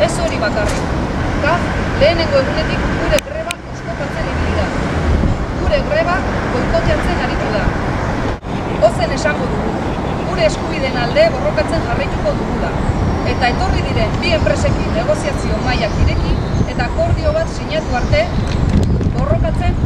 Ez hori bakarrik. GAF lehenengo egunetik gure greba oztopatzen ibili da. Gure greba boikoteatzen aritu da. Ozen esango dugu, gure eskubideen alde borrokatzen jarraituko dugula. Eta etorri diren bi enpresekin negoziazio mailak ireki eta akordio bat sinatu arte borrokatzen